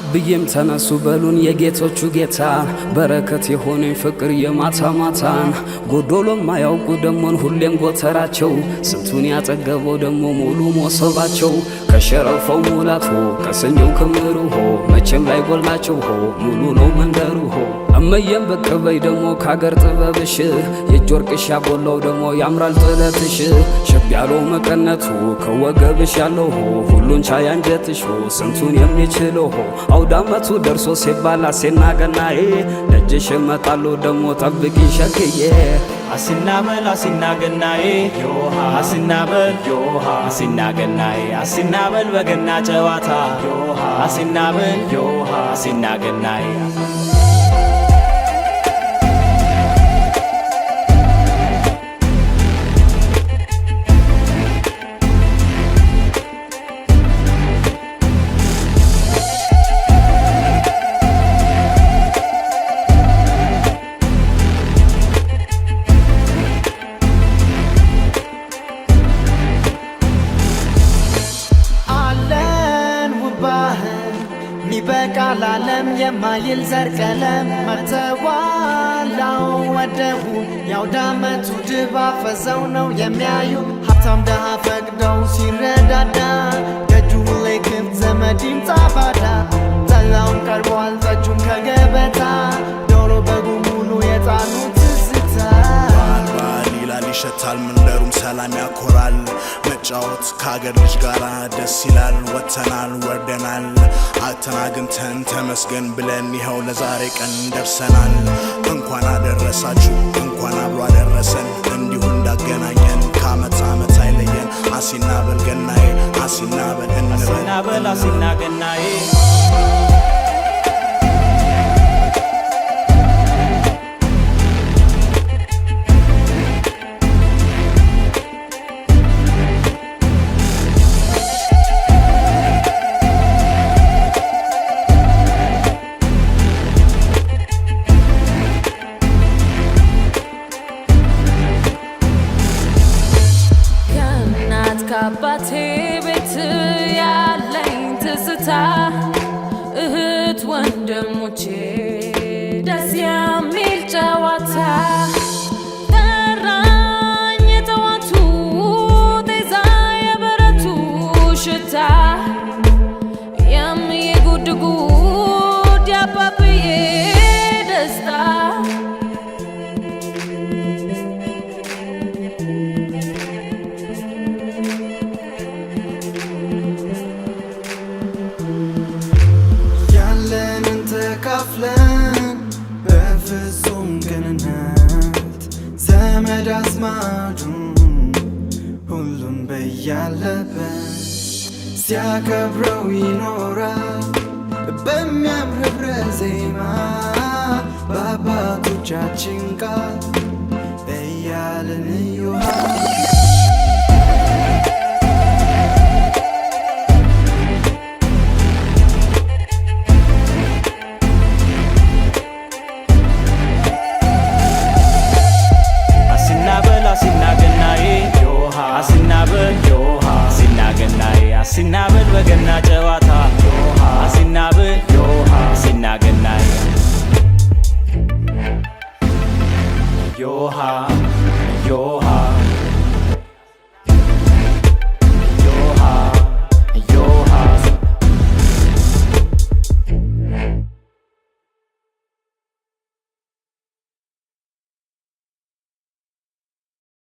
አብዬም ተነሱ በሉን የጌቶቹ ጌታ በረከት የሆነኝ ፍቅር የማታ ማታን ጎዶሎም ማያውቁ ደሞን ሁሌም ጎተራቸው ስንቱን ያጠገበው ደሞ ሙሉ ሞሰባቸው ከሸረፈው ሙላቱ ከሰኞው ክምሩ ሆ መቼም ላይ ጎልናቸው ሆ ሙሉ ነው መንደሩ ሆ እመየም በቅበይ ደሞ ካገር ጥበብሽ የእጅ ወርቅሽ ያጎላው ደሞ ያምራል ጥለትሽ ሸብ ያለው መቀነቱ ከወገብሽ ያለው ሆ ሁሉን ቻይ አንጀትሽ ሆ ስንቱን የሚችለው ሆ አውዳመቱ ደርሶ ሲባል አሴና ገናዬ ደጅሽ እመጣለሁ ደሞ ጠብቂ ሸክዬ አሲናበል አሲና ገናዬ ዮሃ አሲናበል ዮሃ አሲና ገናዬ አሲናበል በገና ጨዋታ ዮሃ አሲናበል ዮሃ አሲና ገናዬ ይበቃል ዓለም የማይል ዘር ቀለም መተዋላው ወደቡ ያውዳመቱ ድባብ ፈዘው ነው የሚያዩ ሀብታም ደሃ ፈቅደው ሲረዳዳ ደጁ ላይ ክፍት ዘመድ ይምጣ ባዳ ጠላውን ቀርቧል ጠጁም ከገበታ ዶሮ በጉ ሙሉ የጣኑት ትዝታ ባል ይላል ይሸታል መንደሩም ሰላም ያኮራል መጫወት ከአገር ልጅ ጋራ ደስ ይላል ወጥተናል ወርደናል አተናግንተን ተመስገን ብለን ይኸው ለዛሬ ቀን ደርሰናል እንኳን አደረሳችሁ እንኳን አብሮ አደረሰን እንዲሁ እንዳገናኘን ከዓመት ዓመት አይለየን አሲናበል ገናዬ አሲናበል እንበል አሲናበል አሲና ገናዬ አባቴ ቤት ያለኝ ትዝታ እህት ወንድሞቼ ደስ የሚል ጨዋታ ጠራኝ የጠዋቱ ጤዛ የበረቱ ሽታ የምዬ ጉድ ጉድ ያባብዬ ደስታ በፍጹም ቅንነት ዘመድ አዝማዱ ሁሉም በያለበት ሲያከብረው ይኖራል በሚያምር ህብረ ዜማ በአባቶቻችን ቃል እያልን እዩሃ አሲናበል በገና ጨዋታ ዮሃ አሲናበል ዮሃ አሲና ገናዬ ዮሃ ዮሃ